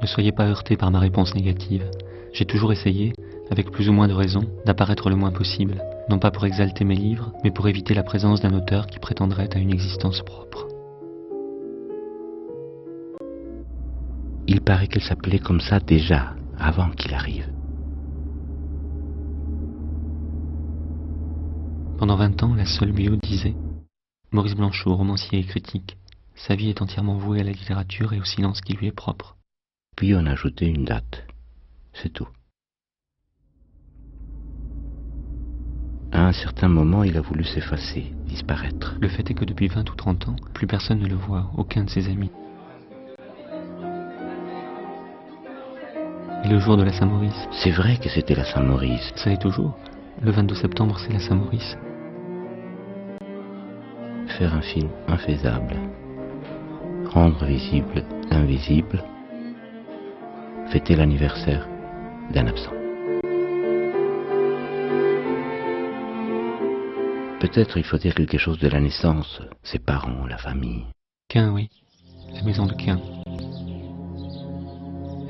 Ne soyez pas heurtés par ma réponse négative. J'ai toujours essayé, avec plus ou moins de raison, d'apparaître le moins possible, non pas pour exalter mes livres, mais pour éviter la présence d'un auteur qui prétendrait à une existence propre. Il paraît qu'elle s'appelait comme ça déjà, avant qu'il arrive. Pendant 20 ans, la seule bio disait « Maurice Blanchot, romancier et critique. Sa vie est entièrement vouée à la littérature et au silence qui lui est propre. » Puis on a ajouté une date. C'est tout. À un certain moment, il a voulu s'effacer, disparaître. Le fait est que depuis 20 ou 30 ans, plus personne ne le voit, aucun de ses amis. Et le jour de la Saint-Maurice? C'est vrai que c'était la Saint-Maurice. Ça l'est toujours. Le 22 septembre, c'est la Saint-Maurice. Faire un film infaisable. Rendre visible l'invisible. Fêter l'anniversaire d'un absent. Peut-être il faut dire quelque chose de la naissance, ses parents, la famille. Quin, oui. La maison de Quin.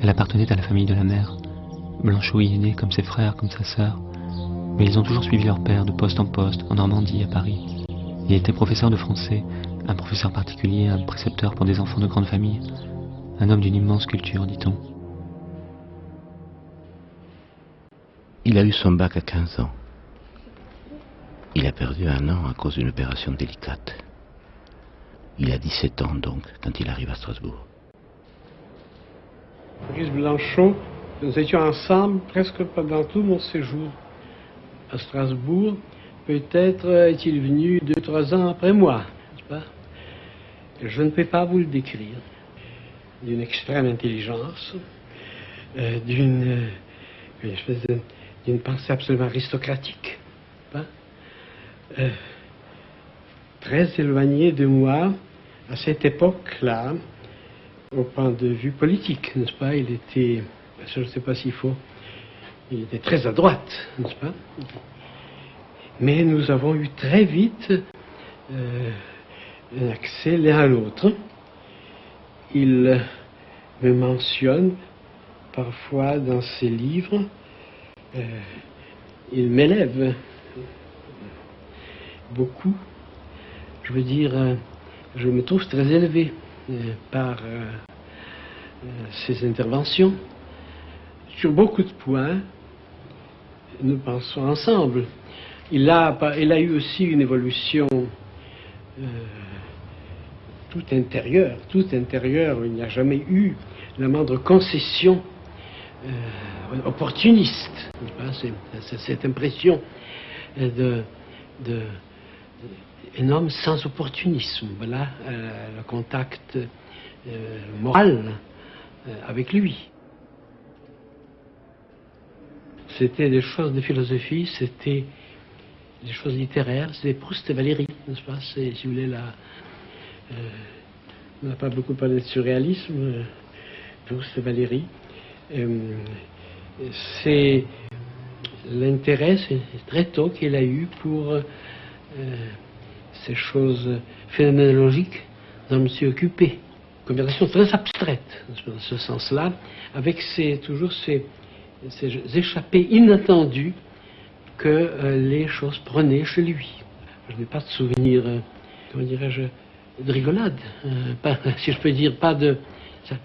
Elle appartenait à la famille de la mère. Blanchot y est né comme ses frères, comme sa sœur. Mais ils ont toujours suivi leur père de poste en poste, en Normandie, à Paris. Il était professeur de français, un professeur particulier, un précepteur pour des enfants de grande famille. Un homme d'une immense culture, dit-on. Il a eu son bac à 15 ans. Il a perdu 1 an à cause d'une opération délicate. Il a 17 ans donc, quand il arrive à Strasbourg. Maurice Blanchot, nous étions ensemble presque pendant tout mon séjour à Strasbourg. Peut-être est-il venu 2-3 ans après moi, n'est-ce pas? Je ne peux pas vous le décrire. D'une extrême intelligence, d'une pensée absolument aristocratique, n'est-ce pas? Très éloigné de moi à cette époque-là, au point de vue politique, n'est-ce pas? Il était, je ne sais pas s'il faut, il était très à droite, n'est-ce pas? Mais nous avons eu très vite un accès l'un à l'autre. Il me mentionne parfois dans ses livres, il m'élève beaucoup. Je veux dire, je me trouve très élevé par ses interventions. Sur beaucoup de points, nous pensons ensemble. Il a eu aussi une évolution tout intérieure. Il n'y a jamais eu la moindre concession opportuniste. C'est cette impression un homme sans opportunisme. Voilà le contact moral avec lui. C'était des choses de philosophie, c'était des choses littéraires, c'était Proust et Valéry, n'est-ce pas? Si vous voulez, on n'a pas beaucoup parlé de surréalisme, Proust et Valéry. C'est l'intérêt, c'est très tôt qu'il a eu pour ces choses phénoménologiques dont je me suis occupé. Conversation très abstraite, dans ce sens-là, avec toujours ces échappées inattendues que les choses prenaient chez lui. Je n'ai pas de souvenir, comment dirais-je, de rigolade, si je peux dire, pas de...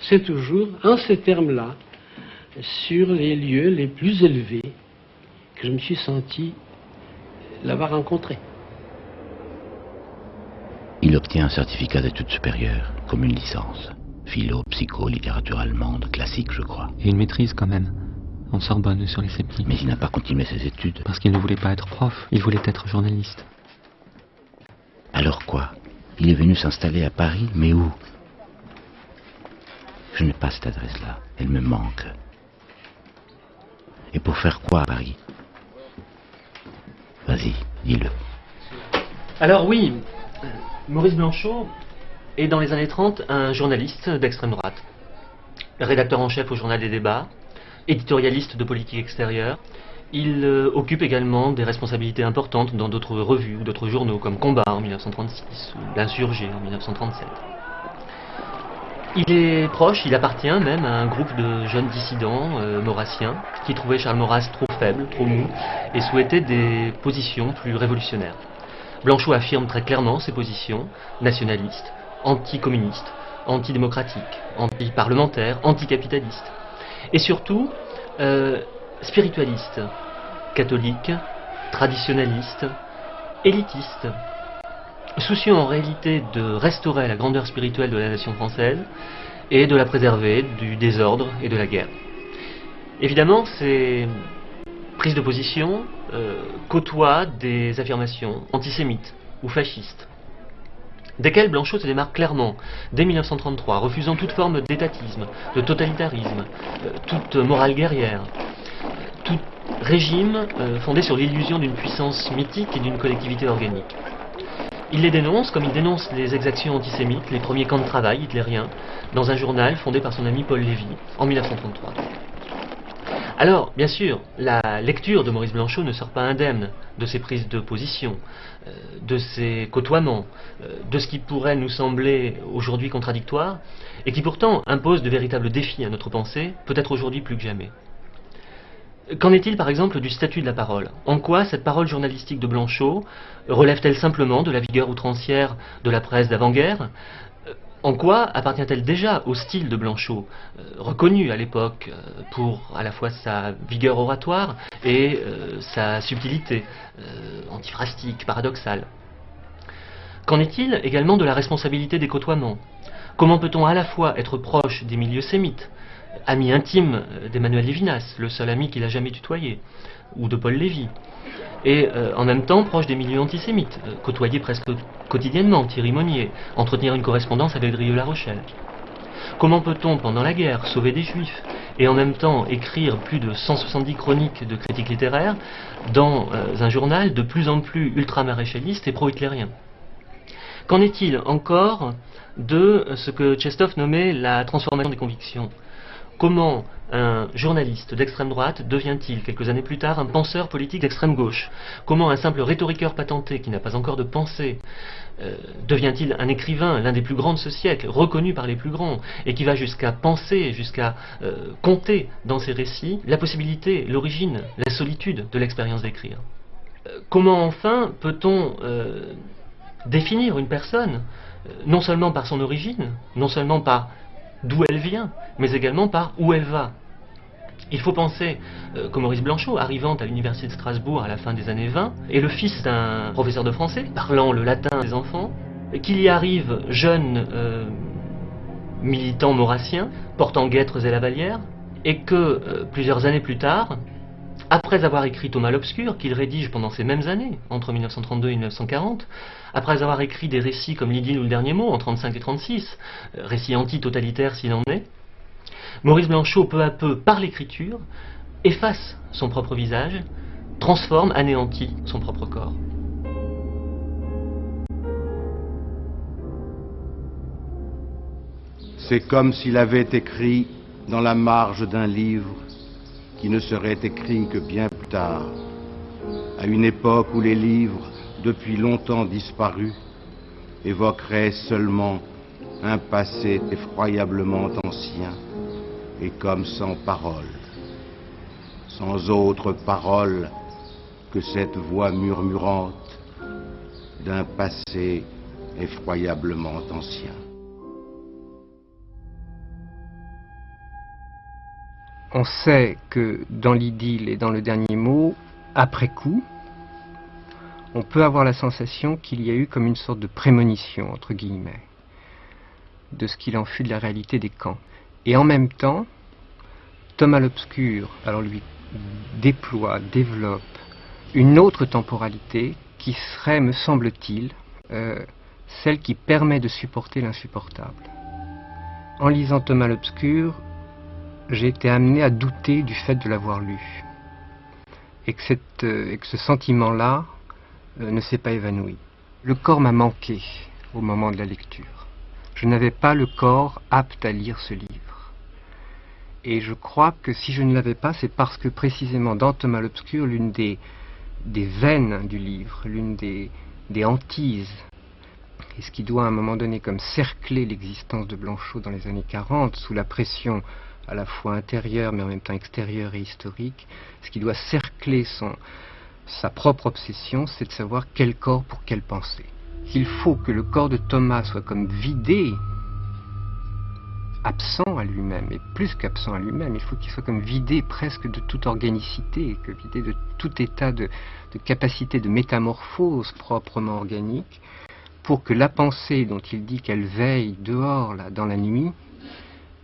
C'est toujours, en ces termes-là, sur les lieux les plus élevés, que je me suis senti l'avoir rencontré. Il obtient un certificat d'études supérieures, comme une licence. Philo, psycho, littérature allemande, classique, je crois. Et une maîtrise quand même, en Sorbonne sur les sceptiques. Mais il n'a pas continué ses études. Parce qu'il ne voulait pas être prof, il voulait être journaliste. Alors quoi? Il est venu s'installer à Paris, mais où? Je n'ai pas cette adresse-là, elle me manque. Et pour faire quoi à Paris? Vas-y, dis-le. Alors oui, Maurice Blanchot est dans les années 30 un journaliste d'extrême droite, rédacteur en chef au Journal des débats, éditorialiste de politique extérieure. Il occupe également des responsabilités importantes dans d'autres revues ou d'autres journaux comme Combat en 1936 ou L'Insurgé en 1937. Il est proche, il appartient même à un groupe de jeunes dissidents maurassiens qui trouvaient Charles Maurras trop faible, trop mou et souhaitaient des positions plus révolutionnaires. Blanchot affirme très clairement ses positions nationalistes, anticommunistes, antidémocratiques, anti-parlementaires, anticapitalistes et surtout spiritualistes, catholiques, traditionnalistes, élitistes, soucieux en réalité de restaurer la grandeur spirituelle de la nation française et de la préserver du désordre et de la guerre. Évidemment, ces prises de position côtoient des affirmations antisémites ou fascistes, desquelles Blanchot se démarque clairement dès 1933, refusant toute forme d'étatisme, de totalitarisme, toute morale guerrière, tout régime fondé sur l'illusion d'une puissance mythique et d'une collectivité organique. Il les dénonce comme il dénonce les exactions antisémites, les premiers camps de travail hitlériens, dans un journal fondé par son ami Paul Lévy en 1933. Alors, bien sûr, la lecture de Maurice Blanchot ne sort pas indemne de ses prises de position, de ses côtoiements, de ce qui pourrait nous sembler aujourd'hui contradictoire, et qui pourtant impose de véritables défis à notre pensée, peut-être aujourd'hui plus que jamais. Qu'en est-il par exemple du statut de la parole? En quoi cette parole journalistique de Blanchot relève-t-elle simplement de la vigueur outrancière de la presse d'avant-guerre? En quoi appartient-elle déjà au style de Blanchot, reconnu à l'époque pour à la fois sa vigueur oratoire et sa subtilité antiphrastique, paradoxale? Qu'en est-il également de la responsabilité des côtoiements? Comment peut-on à la fois être proche des milieux sémites, ami intime d'Emmanuel Lévinas, le seul ami qu'il a jamais tutoyé, ou de Paul Lévy, et en même temps proche des milieux antisémites, côtoyer presque quotidiennement Thierry Monnier, entretenir une correspondance avec Drieux-La Rochelle? Comment peut-on, pendant la guerre, sauver des juifs, et en même temps écrire plus de 170 chroniques de critiques littéraires dans un journal de plus en plus ultra-maréchaliste et pro-hitlérien? Qu'en est-il encore de ce que Tchekhov nommait la transformation des convictions? Comment un journaliste d'extrême droite devient-il, quelques années plus tard, un penseur politique d'extrême gauche? Comment un simple rhétoriqueur patenté qui n'a pas encore de pensée devient-il un écrivain, l'un des plus grands de ce siècle, reconnu par les plus grands, et qui va jusqu'à penser, jusqu'à compter dans ses récits la possibilité, l'origine, la solitude de l'expérience d'écrire? Comment enfin peut-on définir une personne, non seulement par son origine, non seulement par d'où elle vient, mais également par où elle va? Il faut penser que Maurice Blanchot, arrivant à l'université de Strasbourg à la fin des années 20, est le fils d'un professeur de français, parlant le latin des enfants, qu'il y arrive jeune militant maurassien, portant guêtres et lavalières, et que plusieurs années plus tard, après avoir écrit Thomas l'Obscur, qu'il rédige pendant ces mêmes années, entre 1932 et 1940, après avoir écrit des récits comme L'idylle ou le dernier mot, en 1935 et 1936, récits anti-totalitaires s'il en est, Maurice Blanchot, peu à peu, par l'écriture, efface son propre visage, transforme, anéantit son propre corps. C'est comme s'il avait écrit dans la marge d'un livre qui ne serait écrit que bien plus tard, à une époque où les livres, depuis longtemps disparus, évoqueraient seulement un passé effroyablement ancien et comme sans parole, sans autre parole que cette voix murmurante d'un passé effroyablement ancien. On sait que dans l'idylle et dans le dernier mot, après coup, on peut avoir la sensation qu'il y a eu comme une sorte de prémonition, entre guillemets, de ce qu'il en fut de la réalité des camps. Et en même temps, Thomas l'Obscur, alors lui, développe une autre temporalité qui serait, me semble-t-il, celle qui permet de supporter l'insupportable. En lisant Thomas l'Obscur, j'ai été amené à douter du fait de l'avoir lu. Et que ce sentiment-là ne s'est pas évanoui. Le corps m'a manqué au moment de la lecture. Je n'avais pas le corps apte à lire ce livre. Et je crois que si je ne l'avais pas, c'est parce que précisément dans Thomas l'Obscur, l'une des veines du livre, l'une des hantises et ce qui doit à un moment donné comme cercler l'existence de Blanchot dans les années 40, sous la pression à la fois intérieure mais en même temps extérieure et historique, ce qui doit cercler sa propre obsession, c'est de savoir quel corps pour quelle pensée. Il faut que le corps de Thomas soit comme vidé, absent à lui-même, et plus qu'absent à lui-même, il faut qu'il soit comme vidé presque de toute organicité, que vidé de tout état de capacité de métamorphose proprement organique, pour que la pensée dont il dit qu'elle veille dehors, là, dans la nuit,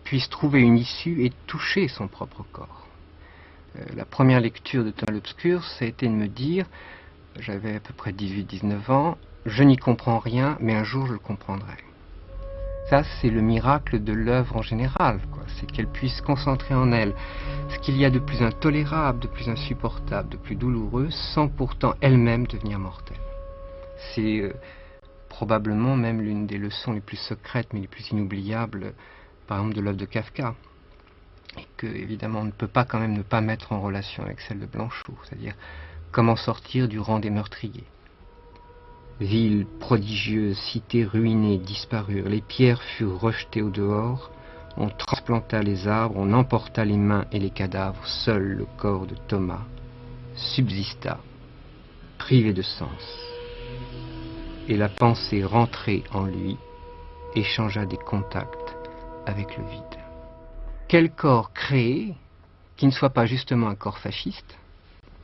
puisse trouver une issue et toucher son propre corps. La première lecture de Dans l'obscur, ça a été de me dire, j'avais à peu près 18-19 ans, je n'y comprends rien, mais un jour je le comprendrai. Ça, c'est le miracle de l'œuvre en général, quoi. C'est qu'elle puisse concentrer en elle ce qu'il y a de plus intolérable, de plus insupportable, de plus douloureux, sans pourtant elle-même devenir mortelle. C'est probablement même l'une des leçons les plus secrètes, mais les plus inoubliables, par exemple, de l'œuvre de Kafka. Et que, évidemment, on ne peut pas quand même ne pas mettre en relation avec celle de Blanchot, c'est-à-dire comment sortir du rang des meurtriers. Ville prodigieuse, cité ruinée, disparurent, les pierres furent rejetées au dehors, on transplanta les arbres, on emporta les mains et les cadavres, seul le corps de Thomas subsista, privé de sens. Et la pensée rentrée en lui échangea des contacts avec le vide. Quel corps créé qui ne soit pas justement un corps fasciste,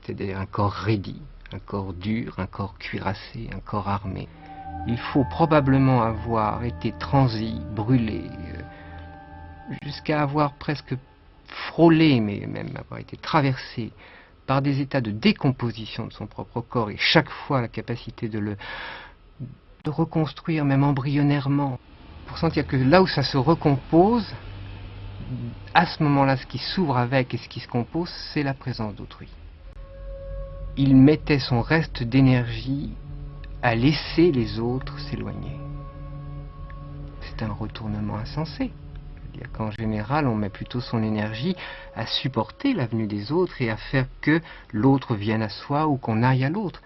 c'est-à-dire un corps raidi, un corps dur, un corps cuirassé, un corps armé. Il faut probablement avoir été transi, brûlé, jusqu'à avoir presque frôlé, mais même avoir été traversé par des états de décomposition de son propre corps, et chaque fois la capacité de reconstruire, même embryonnairement, pour sentir que là où ça se recompose, à ce moment-là, ce qui s'ouvre avec et ce qui se compose, c'est la présence d'autrui. Il mettait son reste d'énergie à laisser les autres s'éloigner. C'est un retournement insensé. C'est-à-dire qu'en général, on met plutôt son énergie à supporter la venue des autres et à faire que l'autre vienne à soi ou qu'on aille à l'autre.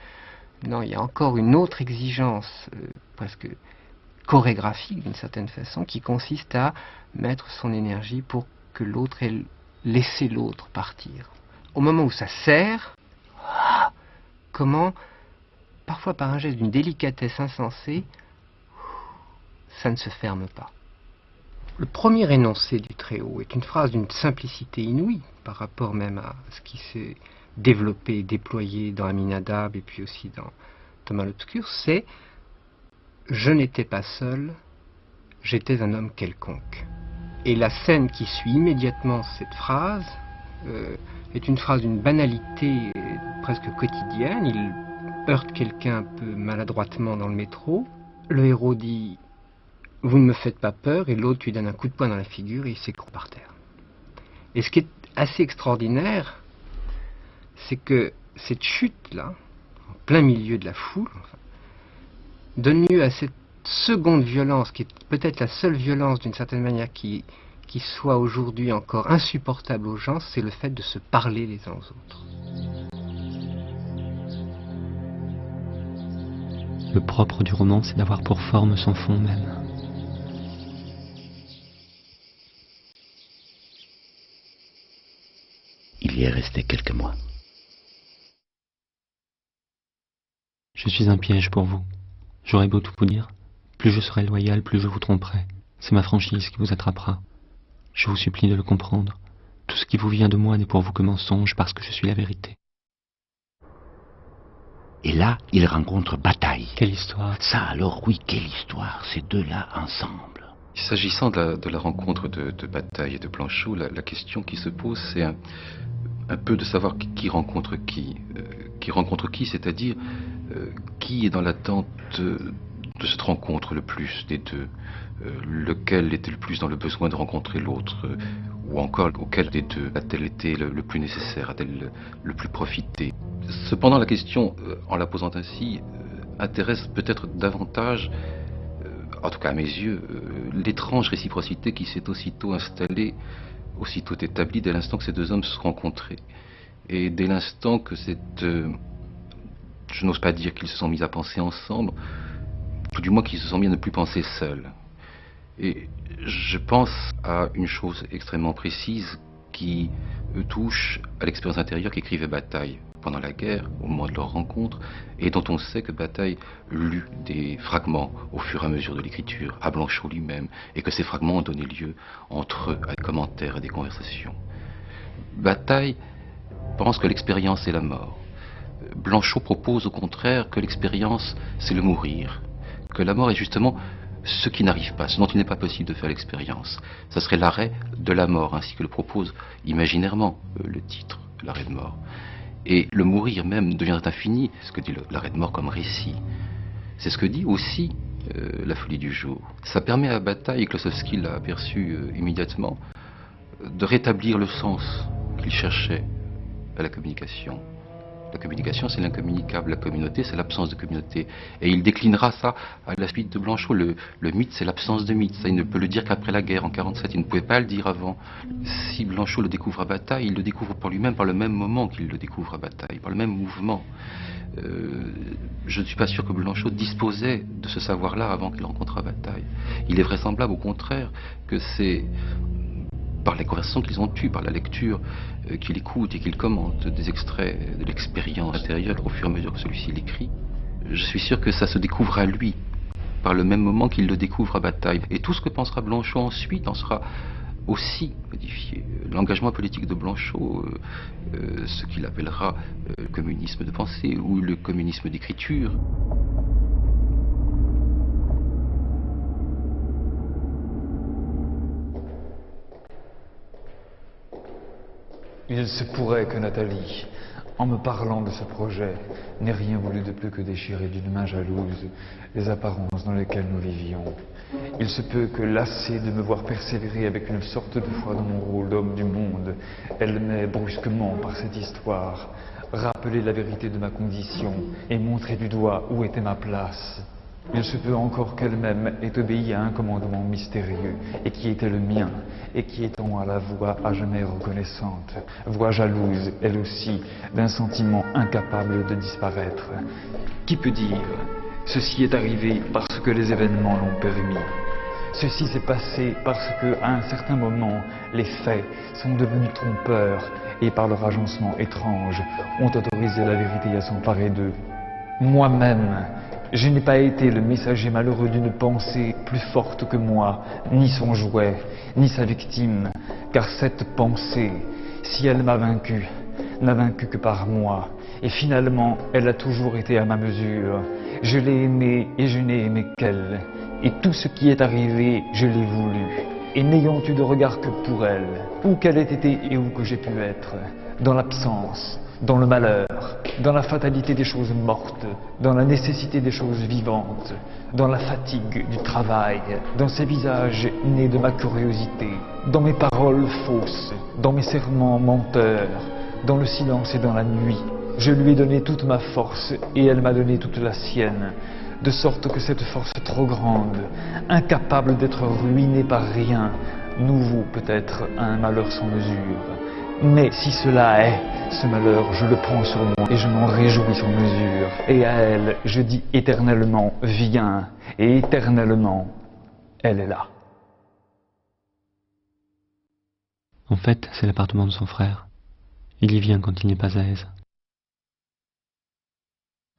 Non, il y a encore une autre exigence, presque chorégraphique d'une certaine façon, qui consiste à mettre son énergie pour que l'autre ait laissé l'autre partir. Au moment où ça sert, comment, parfois par un geste d'une délicatesse insensée, ça ne se ferme pas. Le premier énoncé du Très-Haut est une phrase d'une simplicité inouïe par rapport même à ce qui s'est développé, déployé dans Aminadab et puis aussi dans l'obscur, c'est « Je n'étais pas seul, j'étais un homme quelconque ». Et la scène qui suit immédiatement cette phrase est une phrase d'une banalité presque quotidienne. Il heurte quelqu'un un peu maladroitement dans le métro. Le héros dit « Vous ne me faites pas peur » et l'autre lui donne un coup de poing dans la figure et il s'écroule par terre. Et ce qui est assez extraordinaire, c'est que cette chute-là, en plein milieu de la foule, donne lieu à cette seconde violence, qui est peut-être la seule violence d'une certaine manière qui soit aujourd'hui encore insupportable aux gens, c'est le fait de se parler les uns aux autres. Le propre du roman, c'est d'avoir pour forme son fond même. Il y est resté quelques mois. Je suis un piège pour vous. J'aurais beau tout vous dire, plus je serai loyal, plus je vous tromperai. C'est ma franchise qui vous attrapera. Je vous supplie de le comprendre. Tout ce qui vous vient de moi n'est pour vous que mensonge, parce que je suis la vérité. Et là, il rencontre Bataille. Quelle histoire! Ça alors, oui, quelle histoire, ces deux-là ensemble. S'agissant de la rencontre de Bataille et de Blanchot, la question qui se pose, c'est un peu de savoir qui rencontre qui. Qui rencontre qui, c'est-à-dire qui est dans l'attente de cette rencontre le plus des deux. Lequel était le plus dans le besoin de rencontrer l'autre, ou encore auquel des deux a-t-elle été le plus nécessaire, a-t-elle le plus profité. Cependant, la question, en la posant ainsi, intéresse peut-être davantage, en tout cas à mes yeux, l'étrange réciprocité qui s'est aussitôt installée, aussitôt établie dès l'instant que ces deux hommes se sont rencontrés. Et dès l'instant que je n'ose pas dire qu'ils se sont mis à penser ensemble, tout du moins qui se sont mis à ne plus penser seuls. Et je pense à une chose extrêmement précise qui touche à l'expérience intérieure qu'écrivait Bataille pendant la guerre, au moment de leur rencontre, et dont on sait que Bataille lut des fragments au fur et à mesure de l'écriture, à Blanchot lui-même, et que ces fragments ont donné lieu entre eux à des commentaires et des conversations. Bataille pense que l'expérience est la mort. Blanchot propose au contraire que l'expérience c'est le mourir, que la mort est justement ce qui n'arrive pas, ce dont il n'est pas possible de faire l'expérience. Ça serait l'arrêt de la mort, ainsi que le propose imaginairement le titre, l'arrêt de mort. Et le mourir même deviendrait infini, ce que dit l'arrêt de mort comme récit. C'est ce que dit aussi la folie du jour. Ça permet à Bataille, et Klossowski l'a aperçu immédiatement, de rétablir le sens qu'il cherchait à la communication. La communication, c'est l'incommunicable. La communauté, c'est l'absence de communauté. Et il déclinera ça à la suite de Blanchot. Le mythe, c'est l'absence de mythe. Ça, il ne peut le dire qu'après la guerre, en 1947. Il ne pouvait pas le dire avant. Si Blanchot le découvre à Bataille, il le découvre par lui-même, par le même moment qu'il le découvre à Bataille, par le même mouvement. Je ne suis pas sûr que Blanchot disposait de ce savoir-là avant qu'il rencontre à Bataille. Il est vraisemblable, au contraire, que c'est par les conversations qu'ils ont eues, par la lecture qu'il écoute et qu'il commente des extraits de l'expérience intérieure au fur et à mesure que celui-ci l'écrit, je suis sûr que ça se découvre à lui, par le même moment qu'il le découvre à Bataille. Et tout ce que pensera Blanchot ensuite en sera aussi modifié. L'engagement politique de Blanchot, ce qu'il appellera le communisme de pensée ou le communisme d'écriture, Il se pourrait que Nathalie, en me parlant de ce projet, n'ait rien voulu de plus que déchirer d'une main jalouse les apparences dans lesquelles nous vivions. Il se peut que, lassée de me voir persévérer avec une sorte de foi dans mon rôle d'homme du monde, elle m'ait brusquement, par cette histoire, rappelé la vérité de ma condition et montré du doigt où était ma place. Il se peut encore qu'elle-même ait obéi à un commandement mystérieux, et qui était le mien, et qui étant à la voix à jamais reconnaissante, voix jalouse, elle aussi, d'un sentiment incapable de disparaître. Qui peut dire « Ceci est arrivé parce que les événements l'ont permis ». Ceci s'est passé parce que, à un certain moment, les faits sont devenus trompeurs, et par leur agencement étrange, ont autorisé la vérité à s'emparer d'eux. Moi-même, je n'ai pas été le messager malheureux d'une pensée plus forte que moi, ni son jouet, ni sa victime, car cette pensée, si elle m'a vaincu, n'a vaincu que par moi, et finalement, elle a toujours été à ma mesure. Je l'ai aimée et je n'ai aimé qu'elle, et tout ce qui est arrivé, je l'ai voulu, et n'ayant eu de regard que pour elle, où qu'elle ait été et où que j'ai pu être, dans l'absence, dans le malheur, dans la fatalité des choses mortes, dans la nécessité des choses vivantes, dans la fatigue du travail, dans ces visages nés de ma curiosité, dans mes paroles fausses, dans mes serments menteurs, dans le silence et dans la nuit. Je lui ai donné toute ma force et elle m'a donné toute la sienne, de sorte que cette force trop grande, incapable d'être ruinée par rien, nous vaut peut-être un malheur sans mesure. Mais si cela est, ce malheur, je le prends sur moi et je m'en réjouis sans mesure. Et à elle, je dis éternellement, viens, et éternellement, elle est là. En fait, c'est l'appartement de son frère. Il y vient quand il n'est pas à aise.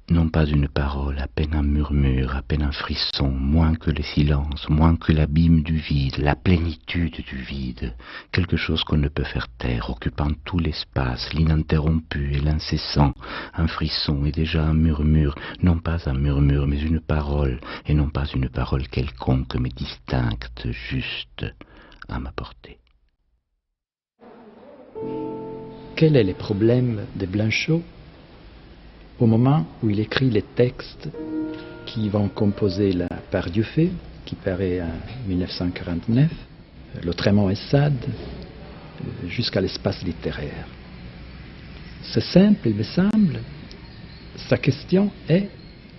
Non pas une parole, à peine un murmure, à peine un frisson, moins que le silence, moins que l'abîme du vide, la plénitude du vide, quelque chose qu'on ne peut faire taire, occupant tout l'espace, l'ininterrompu et l'incessant, un frisson et déjà un murmure, non pas un murmure, mais une parole, et non pas une parole quelconque, mais distincte, juste, à ma portée. Quel est le problème de Blanchot au moment où il écrit les textes qui vont composer la part du fait, qui paraît en 1949, l'Autrement et Sade, jusqu'à l'espace littéraire? C'est simple, il me semble. Sa question est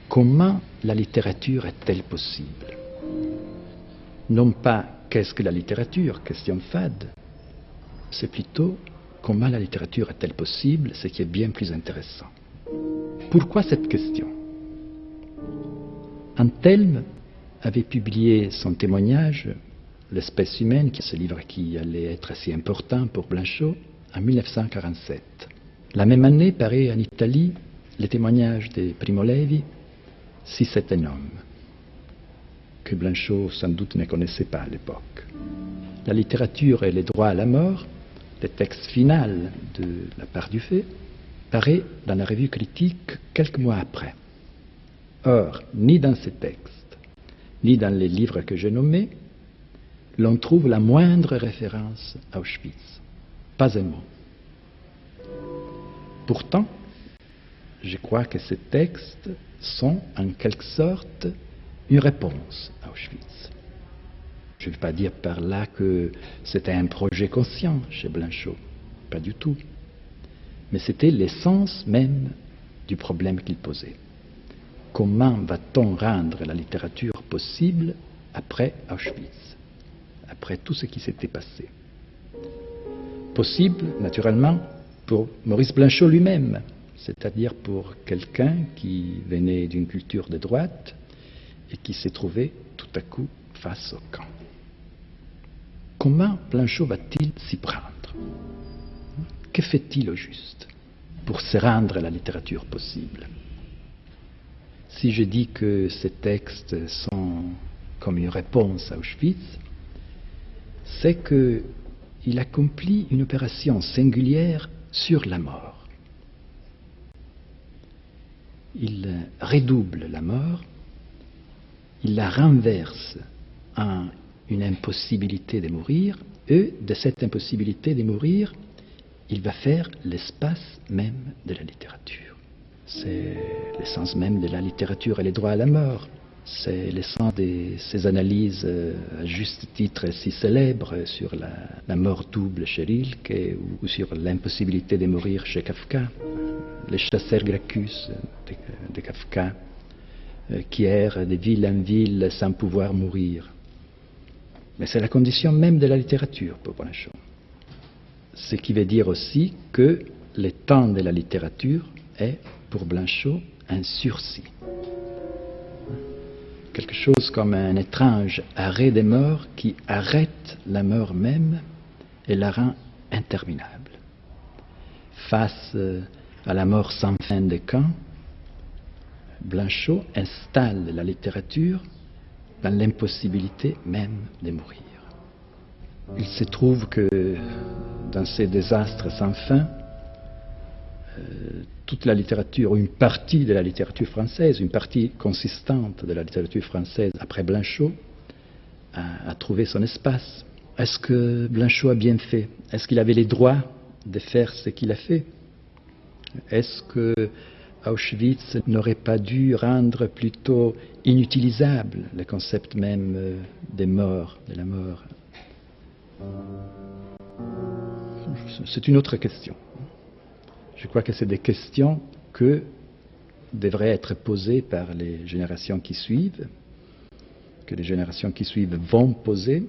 comment la littérature est-elle possible? Non pas qu'est-ce que la littérature, question fade, c'est plutôt comment la littérature est-elle possible, ce qui est bien plus intéressant. Pourquoi cette question? Antelme avait publié son témoignage, L'espèce humaine, qui est ce livre qui allait être assez important pour Blanchot, en 1947. La même année paraît en Italie le témoignage de Primo Levi, Si c'est un homme, que Blanchot sans doute ne connaissait pas à l'époque. La littérature et les droits à la mort, le texte final de La part du fait, paraît dans la revue critique quelques mois après. Or, ni dans ces textes, ni dans les livres que j'ai nommés, l'on trouve la moindre référence à Auschwitz. Pas un mot. Pourtant, je crois que ces textes sont en quelque sorte une réponse à Auschwitz. Je ne veux pas dire par là que c'était un projet conscient chez Blanchot, pas du tout. Mais c'était l'essence même du problème qu'il posait. Comment va-t-on rendre la littérature possible après Auschwitz, après tout ce qui s'était passé? Possible, naturellement, pour Maurice Blanchot lui-même, c'est-à-dire pour quelqu'un qui venait d'une culture de droite et qui s'est trouvé tout à coup face au camp. Comment Blanchot va-t-il s'y prendre? Que fait-il au juste pour se rendre à la littérature possible? Si je dis que ces textes sont comme une réponse à Auschwitz, c'est qu'il accomplit une opération singulière sur la mort. Il redouble la mort, il la renverse en une impossibilité de mourir, et de cette impossibilité de mourir, il va faire l'espace même de la littérature. C'est l'essence même de la littérature et les droits à la mort. C'est l'essence de ces analyses à juste titre si célèbres sur la mort double chez Rilke ou sur l'impossibilité de mourir chez Kafka. Les chasseurs Gracchus de Kafka qui errent de ville en ville sans pouvoir mourir. Mais c'est la condition même de la littérature pour Blanchot. Ce qui veut dire aussi que le temps de la littérature est, pour Blanchot, un sursis. Quelque chose comme un étrange arrêt des morts qui arrête la mort même et la rend interminable. Face à la mort sans fin des camps, Blanchot installe la littérature dans l'impossibilité même de mourir. Il se trouve que dans ces désastres sans fin, toute la littérature, ou une partie de la littérature française, une partie consistante de la littérature française après Blanchot, a trouvé son espace. Est-ce que Blanchot a bien fait? Est-ce qu'il avait les droits de faire ce qu'il a fait? Est-ce que Auschwitz n'aurait pas dû rendre plutôt inutilisable le concept même des morts, de la mort? C'est une autre question. Je crois que c'est des questions que devraient être posées par les générations qui suivent, que les générations qui suivent vont poser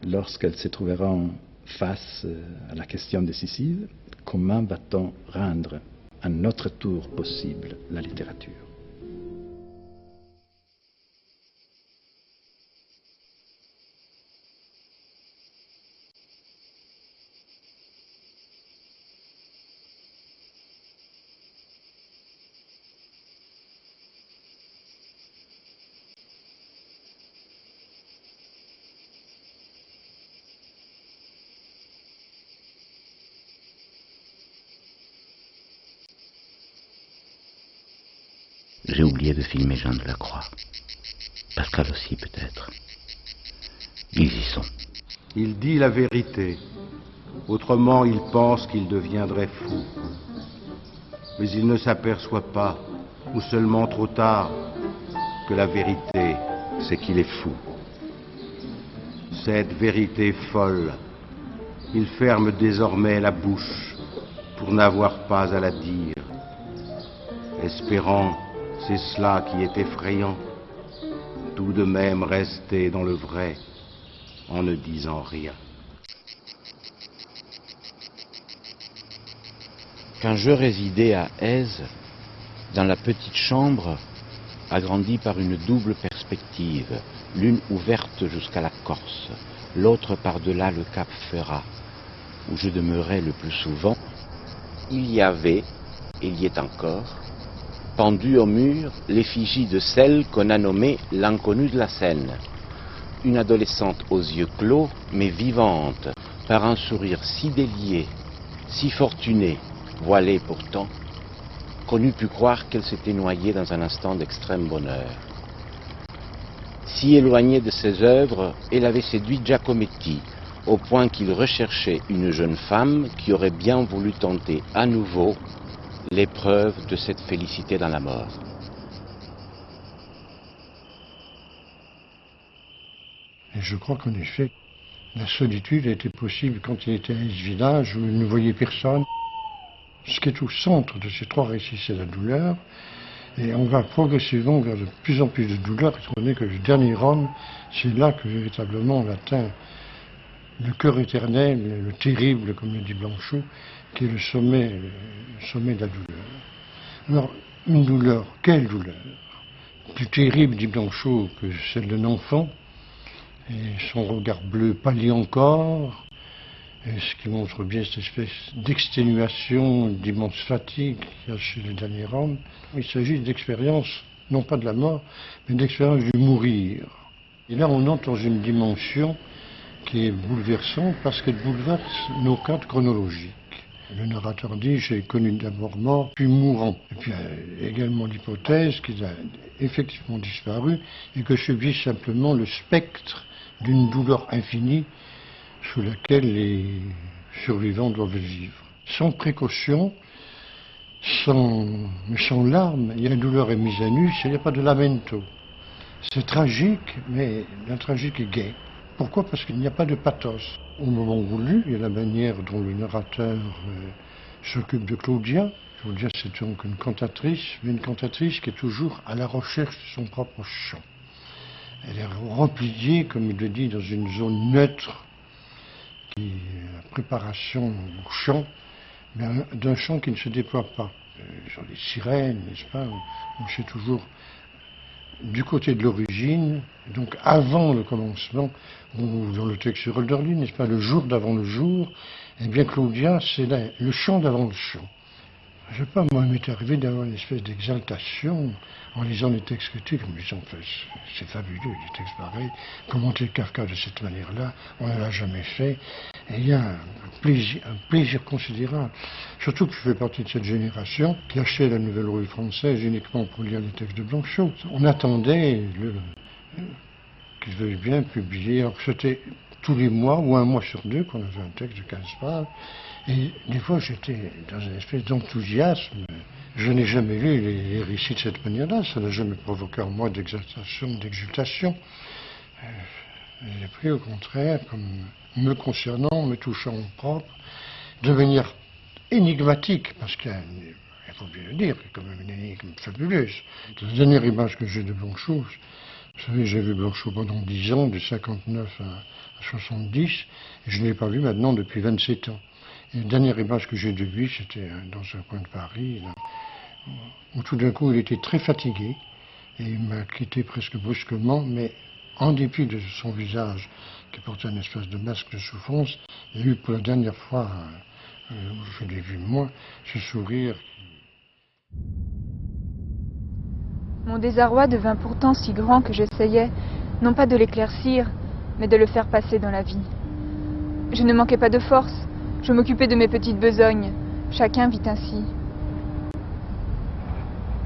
lorsqu'elles se trouveront face à la question décisive: comment va-t-on rendre à notre tour possible la littérature? J'ai oublié de filmer Jean Delacroix. Pascal aussi, peut-être. Ils y sont. Il dit la vérité. Autrement, il pense qu'il deviendrait fou. Mais il ne s'aperçoit pas, ou seulement trop tard, que la vérité, c'est qu'il est fou. Cette vérité folle, il ferme désormais la bouche pour n'avoir pas à la dire, espérant, c'est cela qui est effrayant, tout de même rester dans le vrai en ne disant rien. Quand je résidais à Aise, dans la petite chambre agrandi par une double perspective, l'une ouverte jusqu'à la Corse, l'autre par-delà le cap Ferrat, où je demeurais le plus souvent, il y avait, et il y est encore, pendu au mur l'effigie de celle qu'on a nommée l'inconnue de la Seine, une adolescente aux yeux clos, mais vivante, par un sourire si délié, si fortuné, voilé pourtant, qu'on eût pu croire qu'elle s'était noyée dans un instant d'extrême bonheur. Si éloignée de ses œuvres, elle avait séduit Giacometti, au point qu'il recherchait une jeune femme qui aurait bien voulu tenter à nouveau l'épreuve de cette félicité dans la mort. Et je crois qu'en effet, la solitude était possible quand il était à ce village où il ne voyait personne. Ce qui est au centre de ces trois récits, c'est la douleur. Et on va progressivement vers de plus en plus de douleur, étant donné que le dernier homme, c'est là que véritablement on atteint le cœur éternel, le terrible, comme le dit Blanchot, qui est le sommet de la douleur. Alors, une douleur, quelle douleur? Plus terrible, dit Blanchot, que celle d'un enfant, et son regard bleu pâlit encore, et ce qui montre bien cette espèce d'exténuation, d'immense fatigue qu'il y a chez le dernier homme. Il s'agit d'expérience, non pas de la mort, mais d'expérience du mourir. Et là, on entre dans une dimension qui est bouleversante parce qu'elle bouleverse nos cadres chronologiques. Le narrateur dit, j'ai connu d'abord mort, puis mourant. Et puis il y a également l'hypothèse qu'il a effectivement disparu et que je vis simplement le spectre d'une douleur infinie sous laquelle les survivants doivent vivre. Sans précaution, sans larmes, et la douleur est mise à nu, il n'y a pas de lamento. C'est tragique, mais la tragique est gaie. Pourquoi? Parce qu'il n'y a pas de pathos. Au moment voulu, il y a la manière dont le narrateur s'occupe de Claudia. Claudia, c'est donc une cantatrice, mais une cantatrice qui est toujours à la recherche de son propre chant. Elle est repliée, comme il le dit, dans une zone neutre, qui est la préparation au chant, mais d'un chant qui ne se déploie pas. Sur les sirènes, n'est-ce pas, on sait toujours du côté de l'origine, donc avant le commencement, ou dans le texte sur Hölderlin, n'est-ce pas, le jour d'avant le jour, eh bien Claudia, c'est le chant d'avant le chant. Je ne sais pas, moi, il m'est arrivé d'avoir une espèce d'exaltation en lisant les textes critiques, en me disant, c'est fabuleux, des textes pareils, commenter Kafka de cette manière-là, on ne l'a jamais fait, et il y a un plaisir considérable. Surtout que je fais partie de cette génération qui achetait la Nouvelle Revue Française uniquement pour lire les textes de Blanchot. On attendait qu'il veuille bien publier, alors que c'était tous les mois ou un mois sur deux qu'on avait un texte de 15 pages. Et des fois, j'étais dans une espèce d'enthousiasme. Je n'ai jamais lu les récits de cette manière-là. Ça n'a jamais provoqué en moi d'exaltation, d'exultation. J'ai pris au contraire, comme me concernant, me touchant en propre, de manière énigmatique, parce qu'il faut bien le dire, c'est quand même une énigme fabuleuse. La dernière image que j'ai de Blanchot, vous savez, j'ai vu Blanchot pendant 10 ans, de 59 à 70, et je ne l'ai pas vu maintenant depuis 27 ans. Et la dernière image que j'ai de lui, c'était dans un coin de Paris, là, où tout d'un coup il était très fatigué, et il m'a quitté presque brusquement, mais en dépit de son visage qui portait un espèce de masque de souffrance, il y a eu pour la dernière fois, où je l'ai vu moi, ce sourire. Mon désarroi devint pourtant si grand que j'essayais, non pas de l'éclaircir, mais de le faire passer dans la vie. Je ne manquais pas de force, je m'occupais de mes petites besognes, chacun vit ainsi.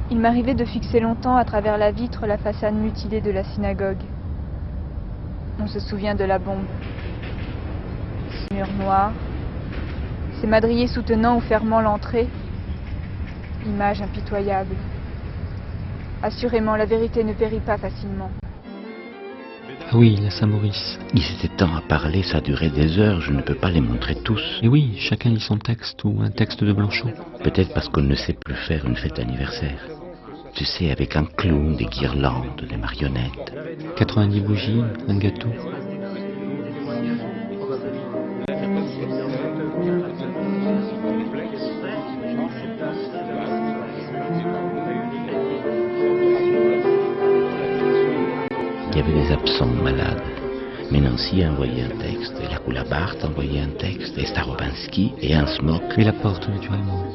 Il m'arrivait de fixer longtemps à travers la vitre la façade mutilée de la synagogue. On se souvient de la bombe. Ce mur noir, ces madriers soutenant ou fermant l'entrée, image impitoyable. Assurément, la vérité ne périt pas facilement. Ah oui, la Saint-Maurice. Ils étaient temps à parler, ça durait des heures, je ne peux pas les montrer tous. Et oui, chacun lit son texte ou un texte de Blanchot. Peut-être parce qu'on ne sait plus faire une fête anniversaire. Tu sais, avec un clown, des guirlandes, des marionnettes. 90 bougies, un gâteau. sont malades. Mais Nancy a envoyé un texte, et la Coulabart a envoyé un texte, et Starobinsky, et Hans Mock. Et la porte, naturellement.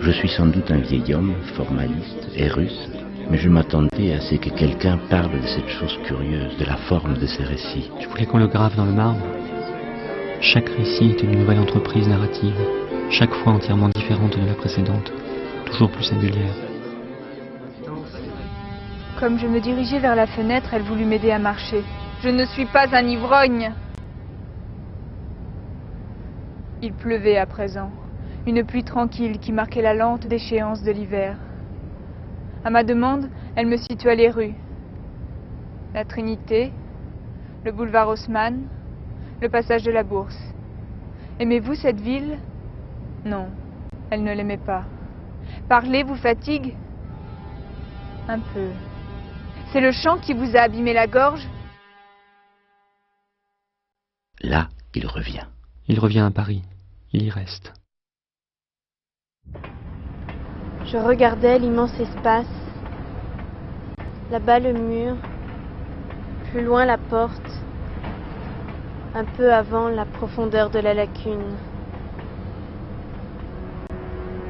Je suis sans doute un vieil homme, formaliste et russe, mais je m'attendais à ce que quelqu'un parle de cette chose curieuse, de la forme de ces récits. Je voulais qu'on le grave dans le marbre. Chaque récit était une nouvelle entreprise narrative, chaque fois entièrement différente de la précédente, toujours plus singulière. Comme je me dirigeais vers la fenêtre, elle voulut m'aider à marcher. Je ne suis pas un ivrogne. Il pleuvait à présent, une pluie tranquille qui marquait la lente déchéance de l'hiver. À ma demande, elle me situa les rues. La Trinité, le boulevard Haussmann, le passage de la Bourse. Aimez-vous cette ville? Non, elle ne l'aimait pas. Parler vous fatigue? Un peu. C'est le chant qui vous a abîmé la gorge? Là, il revient. Il revient à Paris. Il y reste. Je regardais l'immense espace, là-bas le mur, plus loin la porte, un peu avant la profondeur de la lacune.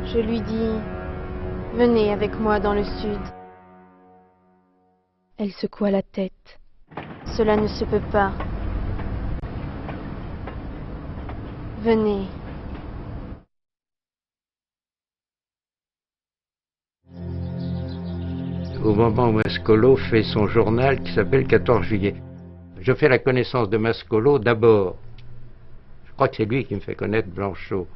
Je lui dis « Venez avec moi dans le sud ». Elle secoua la tête. « Cela ne se peut pas. Venez. » Au moment où Mascolo fait son journal qui s'appelle 14 juillet. Je fais la connaissance de Mascolo d'abord. Je crois que c'est lui qui me fait connaître Blanchot.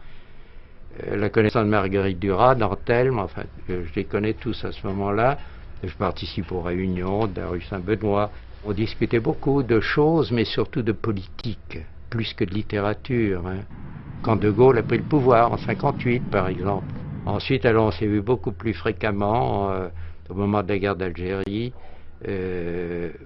La connaissance de Marguerite Duras, d'Antelme, enfin, je les connais tous à ce moment-là. Je participe aux réunions de la rue Saint-Benoît. On discutait beaucoup de choses, mais surtout de politique, plus que de littérature. Hein. Quand De Gaulle a pris le pouvoir, en 58 par exemple. Ensuite, alors, on s'est vu beaucoup plus fréquemment au moment de la guerre d'Algérie,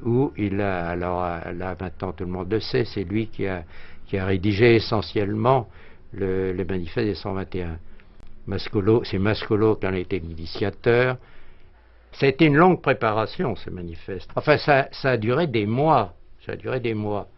où il a, alors là maintenant tout le monde le sait, c'est lui qui a rédigé essentiellement le manifeste des 121. Mascolo, c'est Mascolo qui en a été l'initiateur. Ça a été une longue préparation, ce manifeste. Enfin, ça a duré des mois. Ça a duré des mois.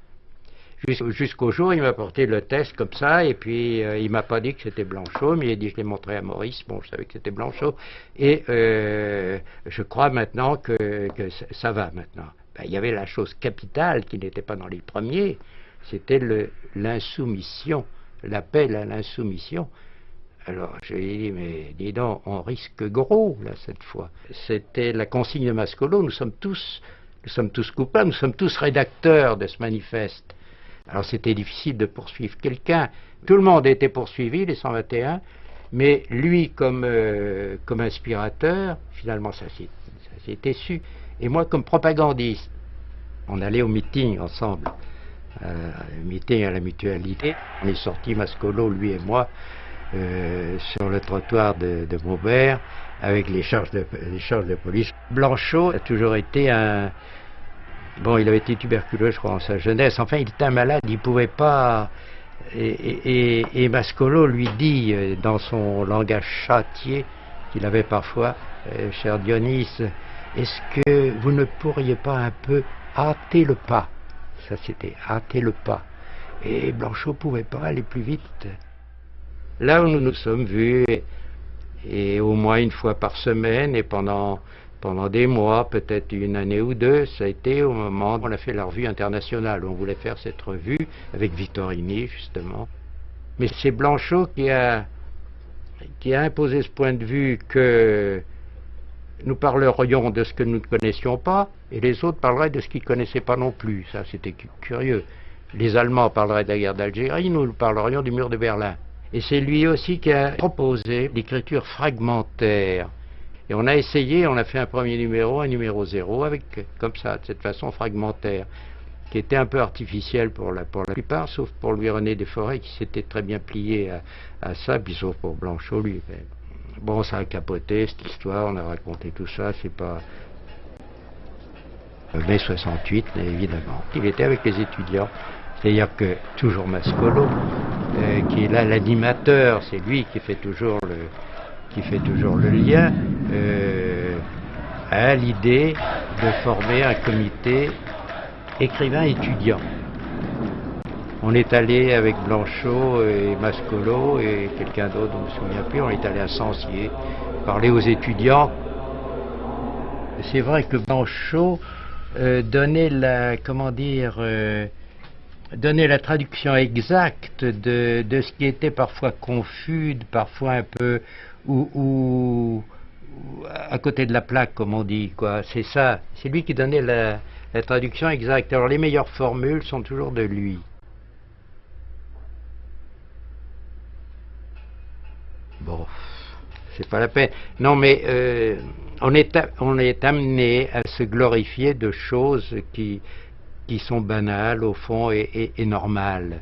Jusqu'au jour, il m'a porté le test comme ça, et puis il m'a pas dit que c'était Blanchot, mais il a dit, je l'ai montré à Maurice, bon, je savais que c'était Blanchot, et je crois maintenant que ça va maintenant. Ben, il y avait la chose capitale qui n'était pas dans les premiers, c'était l'insoumission, l'appel à l'insoumission. Alors, je lui ai dit, mais dis donc, on risque gros, là, cette fois. C'était la consigne de Mascolo, nous sommes tous coupables, nous sommes tous rédacteurs de ce manifeste. Alors c'était difficile de poursuivre quelqu'un. Tout le monde a été poursuivi, les 121, mais lui comme inspirateur, finalement ça s'était su. Et moi comme propagandiste, on allait au meeting ensemble, meeting à la Mutualité. On est sortis, Mascolo, lui et moi, sur le trottoir de Maubert, avec les charges de police. Blanchot a toujours été un... Bon, il avait été tuberculeux, je crois, en sa jeunesse. Enfin, il était un malade, il ne pouvait pas... Et Mascolo lui dit, dans son langage châtié, qu'il avait parfois, cher Dionys, est-ce que vous ne pourriez pas un peu hâter le pas? Ça, c'était hâter le pas. Et Blanchot ne pouvait pas aller plus vite. Là où nous nous sommes vus, et au moins une fois par semaine, et pendant des mois, peut-être une année ou deux, ça a été au moment où on a fait la revue internationale. On voulait faire cette revue avec Vittorini, justement. Mais c'est Blanchot qui a imposé ce point de vue que nous parlerions de ce que nous ne connaissions pas, et les autres parleraient de ce qu'ils ne connaissaient pas non plus. Ça, c'était curieux. Les Allemands parleraient de la guerre d'Algérie, nous parlerions du mur de Berlin. Et c'est lui aussi qui a proposé l'écriture fragmentaire. Et on a essayé, on a fait un premier numéro, un numéro 0, avec, comme ça, de cette façon fragmentaire, qui était un peu artificielle pour la plupart, sauf pour Louis-René Desforêts, qui s'était très bien plié à ça, puis sauf pour Blanchot, lui. Bon, ça a capoté, cette histoire, on a raconté tout ça, c'est pas... Mai 68, évidemment. Il était avec les étudiants, c'est-à-dire que, toujours Mascolo, qui est là l'animateur, c'est lui qui fait toujours qui fait toujours le lien, a l'idée de former un comité écrivain-étudiant. On est allé avec Blanchot et Mascolo et quelqu'un d'autre, je ne me souviens plus, on est allé à Sancier parler aux étudiants. C'est vrai que Blanchot donnait la, comment dire, donnait la traduction exacte de ce qui était parfois confus, parfois un peu ou à côté de la plaque, comme on dit, quoi. C'est ça, c'est lui qui donnait la traduction exacte. Alors les meilleures formules sont toujours de lui. Bon, c'est pas la peine. Non, mais on est amené à se glorifier de choses qui sont banales, au fond, et normales.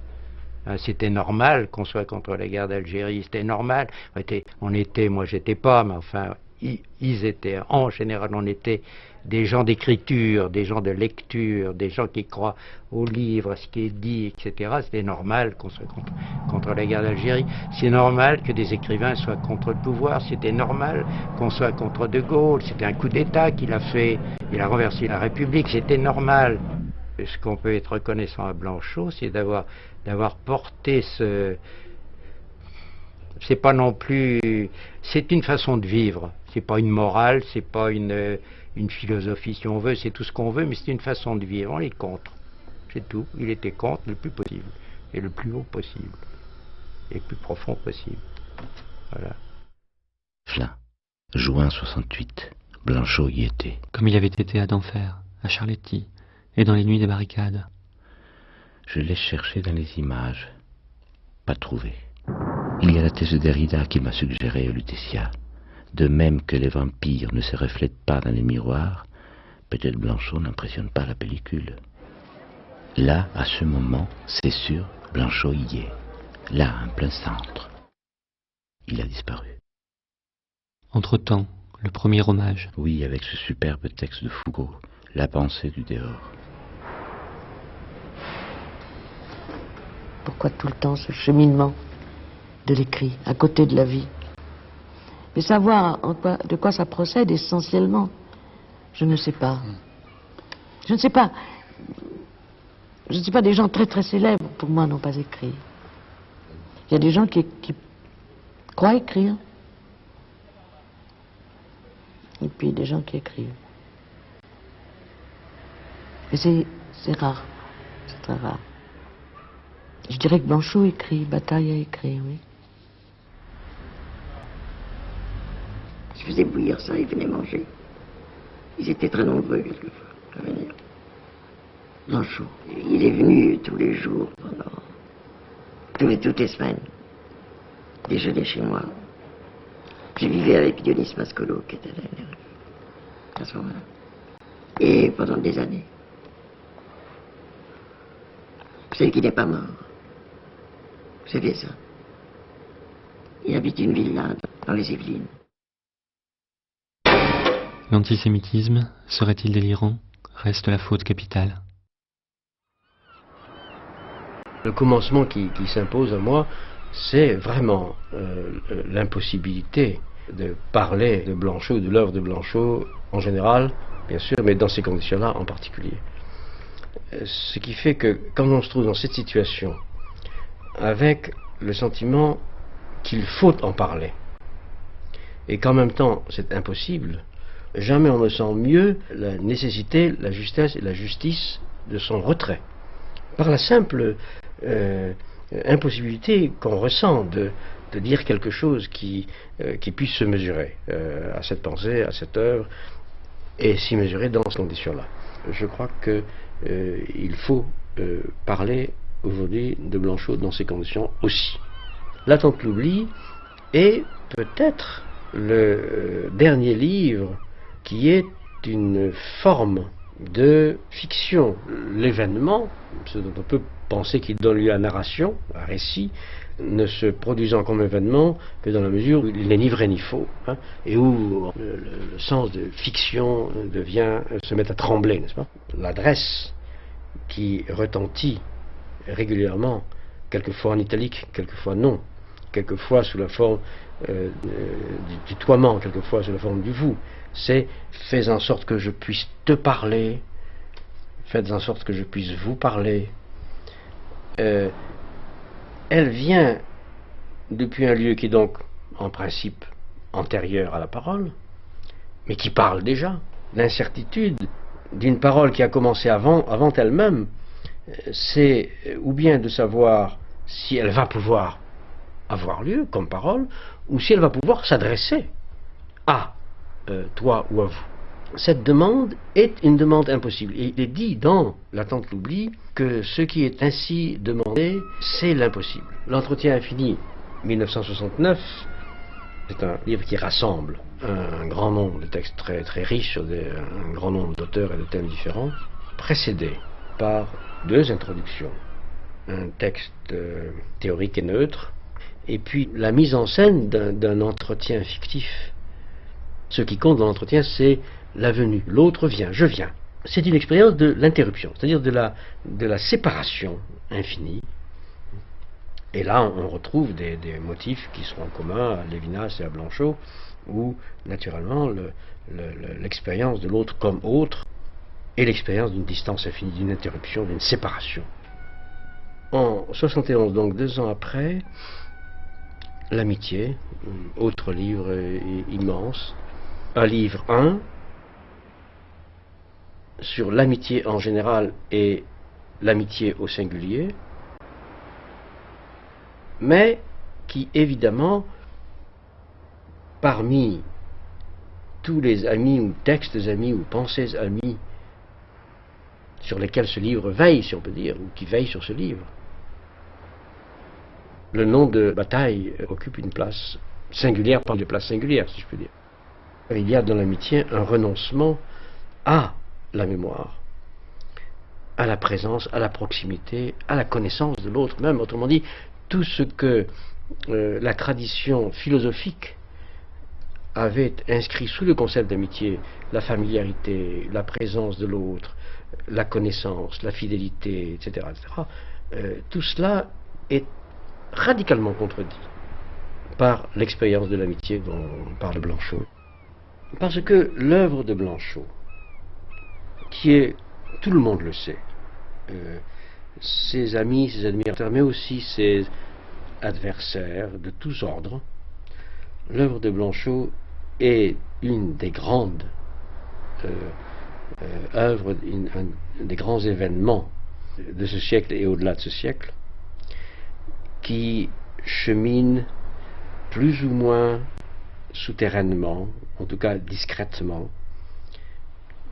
C'était normal qu'on soit contre la guerre d'Algérie, c'était normal. Moi j'étais pas, mais enfin, ils étaient, en général, on était des gens d'écriture, des gens de lecture, des gens qui croient aux livres, à ce qui est dit, etc. C'était normal qu'on soit contre la guerre d'Algérie. C'est normal que des écrivains soient contre le pouvoir. C'était normal qu'on soit contre De Gaulle. C'était un coup d'État qu'il a fait. Il a renversé la République. C'était normal. Ce qu'on peut être reconnaissant à Blanchot, c'est d'avoir porté ce... C'est pas non plus... C'est une façon de vivre. C'est pas une morale, c'est pas une philosophie, si on veut, c'est tout ce qu'on veut, mais c'est une façon de vivre. On est contre. C'est tout. Il était contre le plus possible. Et le plus haut possible. Et le plus profond possible. Voilà. Flins, juin 68. Blanchot y était. Comme il avait été à d'enfer, à Charletti, et dans les nuits des barricades. Je l'ai cherché dans les images. Pas trouvé. Il y a la thèse de Derrida qui m'a suggéré Lutetia. De même que les vampires ne se reflètent pas dans les miroirs, peut-être Blanchot n'impressionne pas la pellicule. Là, à ce moment, c'est sûr, Blanchot y est. Là, en plein centre. Il a disparu. Entre-temps, le premier hommage. Oui, avec ce superbe texte de Foucault, La pensée du dehors. Pourquoi tout le temps ce cheminement de l'écrit, à côté de la vie? Mais savoir de quoi ça procède essentiellement, je ne sais pas. Je ne sais pas. Je ne sais pas, des gens très très célèbres, pour moi, n'ont pas écrit. Il y a des gens qui croient écrire. Et puis des gens qui écrivent. Mais c'est rare. C'est très rare. Je dirais que Blanchot écrit, Bataille a écrit, oui. Je faisais bouillir ça, ils venaient manger. Ils étaient très nombreux, quelquefois, à venir. Blanchot, il est venu tous les jours, pendant toutes les semaines, déjeuner chez moi. Je vivais avec Dionys Mascolo, qui était là, à ce moment-là. Et pendant des années. Vous savez qu'il n'est pas mort. Vous savez ça. Il habite une villa dans les Yvelines. L'antisémitisme, serait-il délirant, reste la faute capitale. Le commencement qui s'impose à moi, c'est vraiment l'impossibilité de parler de Blanchot, de l'œuvre de Blanchot en général, bien sûr, mais dans ces conditions-là en particulier. Ce qui fait que quand on se trouve dans cette situation, avec le sentiment qu'il faut en parler, et qu'en même temps c'est impossible, jamais on ne sent mieux la nécessité, la justesse et la justice de son retrait. Par la simple impossibilité qu'on ressent de dire quelque chose qui puisse se mesurer à cette pensée, à cette œuvre, et s'y mesurer dans ces conditions-là. Je crois qu'il faut parler aujourd'hui de Blanchot dans ces conditions aussi. L'attente l'oubli est peut-être le dernier livre qui est une forme de fiction. L'événement, ce dont on peut penser qu'il donne lieu à narration, à récit, ne se produisant comme événement que dans la mesure où il n'est ni vrai ni faux, hein, et où le sens de fiction se met à trembler, n'est-ce pas? L'adresse qui retentit régulièrement, quelquefois en italique, quelquefois non, quelquefois sous la forme du tutoiement, quelquefois sous la forme du vous. C'est fais en sorte que je puisse te parler, faites en sorte que je puisse vous parler. Elle vient depuis un lieu qui est donc en principe antérieur à la parole, mais qui parle déjà. L'incertitude d'une parole qui a commencé avant elle-même, c'est ou bien de savoir si elle va pouvoir avoir lieu comme parole, ou si elle va pouvoir s'adresser à toi ou à vous. Cette demande est une demande impossible. Et il est dit dans L'attente l'oubli que ce qui est ainsi demandé, c'est l'impossible. L'entretien infini, 1969, c'est un livre qui rassemble un grand nombre de textes très, très riches sur un grand nombre d'auteurs et de thèmes différents, précédé par deux introductions. Un texte théorique et neutre, et puis la mise en scène d'un entretien fictif. Ce qui compte dans l'entretien, c'est la venue. L'autre vient, je viens. C'est une expérience de l'interruption, c'est-à-dire de la séparation infinie. Et là, on retrouve des motifs qui sont communs à Lévinas et à Blanchot, où, naturellement, l'expérience de l'autre comme autre est l'expérience d'une distance infinie, d'une interruption, d'une séparation. En 71, donc 2 ans après, L'amitié, autre livre immense, un livre 1 sur l'amitié en général et l'amitié au singulier, mais qui évidemment, parmi tous les amis ou textes amis ou pensées amis sur lesquels ce livre veille, si on peut dire, ou qui veille sur ce livre, le nom de Bataille occupe une place singulière, pas de place singulière, si je peux dire. Il y a dans l'amitié un renoncement à la mémoire, à la présence, à la proximité, à la connaissance de l'autre même. Autrement dit, tout ce que la tradition philosophique avait inscrit sous le concept d'amitié, la familiarité, la présence de l'autre, la connaissance, la fidélité, etc., tout cela est radicalement contredit par l'expérience de l'amitié dont parle Blanchot. Parce que l'œuvre de Blanchot, qui est, tout le monde le sait, ses amis, ses admirateurs, mais aussi ses adversaires de tous ordres, l'œuvre de Blanchot est une des grandes œuvres, un des grands événements de ce siècle et au-delà de ce siècle, qui chemine plus ou moins souterrainement, en tout cas discrètement,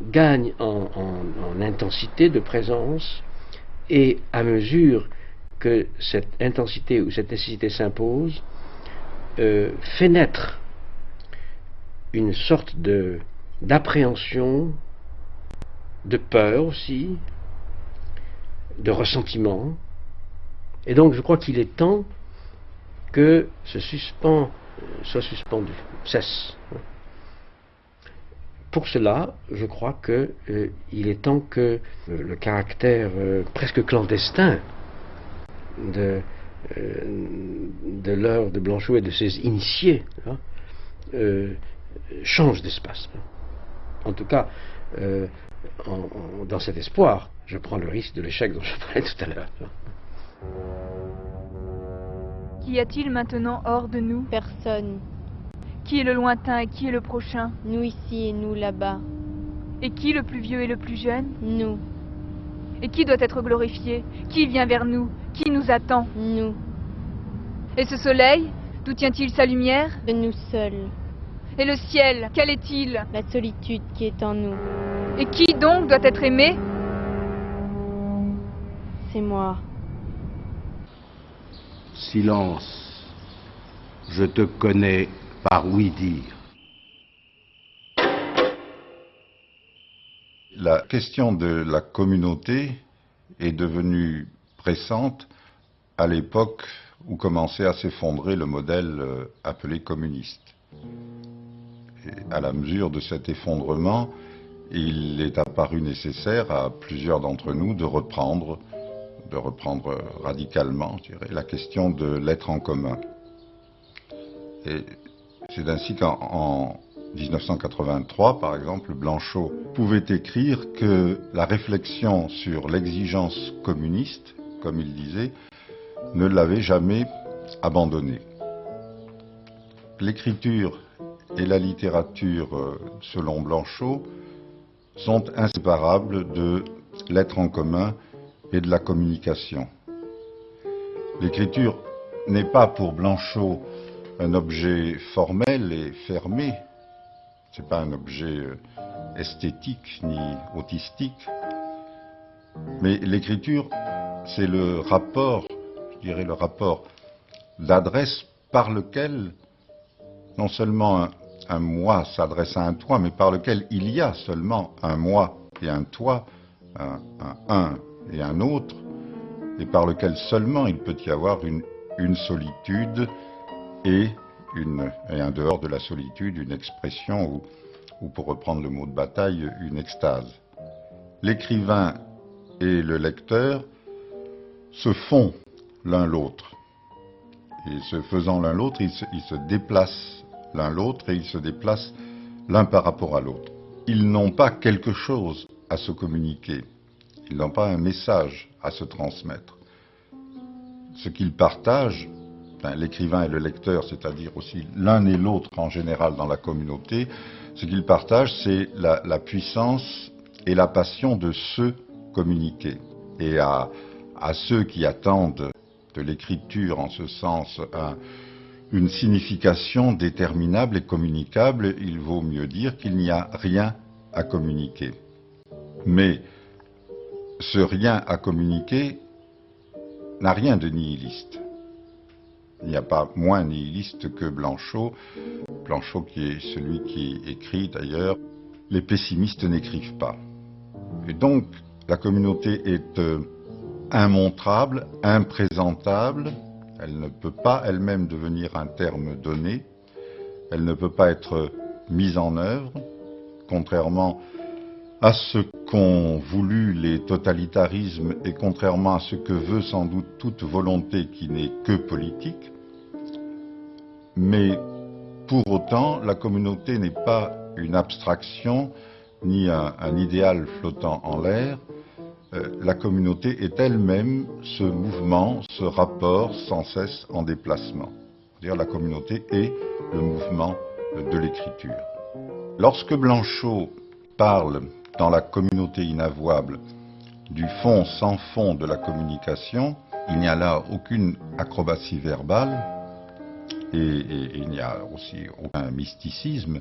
gagne en intensité de présence, et à mesure que cette intensité ou cette nécessité s'impose, fait naître une sorte d'appréhension, de peur aussi, de ressentiment. Et donc je crois qu'il est temps que ce suspens soit suspendu, cesse. Pour cela, je crois qu'il est temps que le caractère presque clandestin de l'œuvre de Blanchot et de ses initiés change d'espace. En tout cas, dans cet espoir, je prends le risque de l'échec dont je parlais tout à l'heure. Qu'y a-t-il maintenant hors de nous? Personne. Qui est le lointain et qui est le prochain? Nous ici et nous là-bas. Et qui le plus vieux et le plus jeune? Nous. Et qui doit être glorifié? Qui vient vers nous? Qui nous attend? Nous. Et ce soleil, d'où tient-il sa lumière? De nous seuls. Et le ciel, quel est-il? La solitude qui est en nous. Et qui donc doit être aimé? C'est moi. Silence. Je te connais par ouï-dire. La question de la communauté est devenue pressante à l'époque où commençait à s'effondrer le modèle appelé communiste. Et à la mesure de cet effondrement, il est apparu nécessaire à plusieurs d'entre nous de reprendre radicalement, je dirais, la question de l'être en commun. Et c'est ainsi qu'en 1983, par exemple, Blanchot pouvait écrire que la réflexion sur l'exigence communiste, comme il disait, ne l'avait jamais abandonné. L'écriture et la littérature, selon Blanchot, sont inséparables de l'être en commun et de la communication. L'écriture n'est pas pour Blanchot un objet formel et fermé, c'est pas un objet esthétique ni autistique, mais l'écriture, c'est le rapport, je dirais le rapport d'adresse par lequel non seulement un moi s'adresse à un toi, mais par lequel il y a seulement un moi et un toi, un et un autre, et par lequel seulement il peut y avoir une solitude et un dehors de la solitude, une expression ou pour reprendre le mot de bataille, une extase. L'écrivain et le lecteur se font l'un l'autre. Et se faisant l'un l'autre, ils se déplacent l'un l'autre et ils se déplacent l'un par rapport à l'autre. Ils n'ont pas quelque chose à se communiquer. Ils n'ont pas un message à se transmettre. Ce qu'ils partagent, l'écrivain et le lecteur, c'est-à-dire aussi l'un et l'autre en général dans la communauté, ce qu'ils partagent, c'est la puissance et la passion de se communiquer. Et à ceux qui attendent de l'écriture en ce sens une signification déterminable et communicable, il vaut mieux dire qu'il n'y a rien à communiquer. Mais ce rien à communiquer n'a rien de nihiliste. Il n'y a pas moins nihiliste que Blanchot. Blanchot qui est celui qui écrit d'ailleurs « Les pessimistes n'écrivent pas ». Et donc la communauté est immontrable, imprésentable. Elle ne peut pas elle-même devenir un terme donné. Elle ne peut pas être mise en œuvre, contrairement à ce qu'ont voulu les totalitarismes et contrairement à ce que veut sans doute toute volonté qui n'est que politique. Mais pour autant, la communauté n'est pas une abstraction ni un idéal flottant en l'air. La communauté est elle-même ce mouvement, ce rapport sans cesse en déplacement. C'est-à-dire la communauté est le mouvement de l'écriture. Lorsque Blanchot parle dans la communauté inavouable du fond sans fond de la communication, il n'y a là aucune acrobatie verbale et il n'y a aussi aucun mysticisme.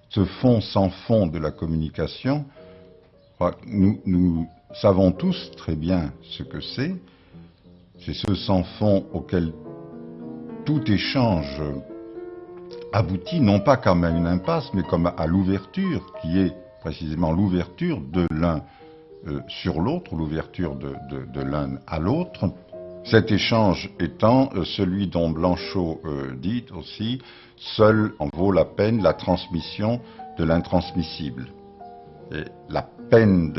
Ce fond sans fond de la communication, nous savons tous très bien ce que c'est. C'est ce sans fond auquel tout échange aboutit, non pas comme à une impasse, mais comme à l'ouverture, qui est précisément l'ouverture de l'un sur l'autre, l'ouverture de l'un à l'autre. Cet échange étant celui dont Blanchot dit aussi « seul en vaut la peine la transmission de l'intransmissible ». Et la peine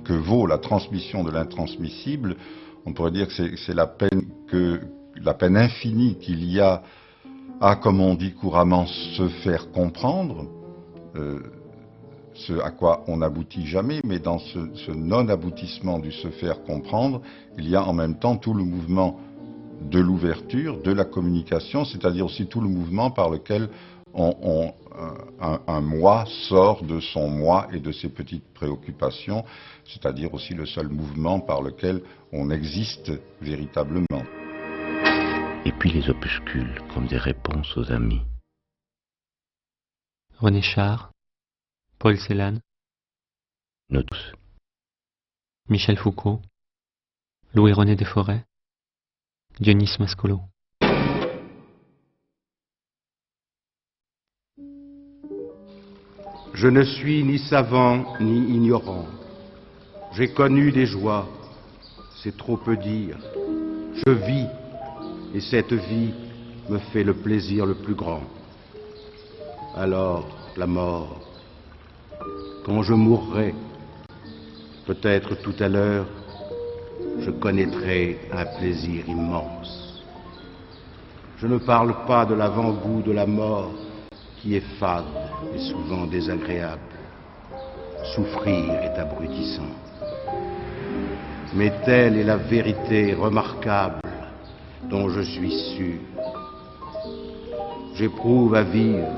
que vaut la transmission de l'intransmissible, on pourrait dire que c'est la peine infinie qu'il y a à, comme on dit couramment, se faire comprendre, ce à quoi on n'aboutit jamais, mais dans ce non-aboutissement du se faire comprendre, il y a en même temps tout le mouvement de l'ouverture, de la communication, c'est-à-dire aussi tout le mouvement par lequel un moi sort de son moi et de ses petites préoccupations, c'est-à-dire aussi le seul mouvement par lequel on existe véritablement. Et puis les opuscules comme des réponses aux amis. René Char, Paul Celan, Nous tous. Michel Foucault, Louis-René Desforêts, Dionys Mascolo. Je ne suis ni savant ni ignorant. J'ai connu des joies, c'est trop peu dire. Je vis, et cette vie me fait le plaisir le plus grand. Alors, la mort, quand je mourrai, peut-être tout à l'heure, je connaîtrai un plaisir immense. Je ne parle pas de l'avant-goût de la mort qui est fade et souvent désagréable. Souffrir est abrutissant. Mais telle est la vérité remarquable dont je suis sûr. J'éprouve à vivre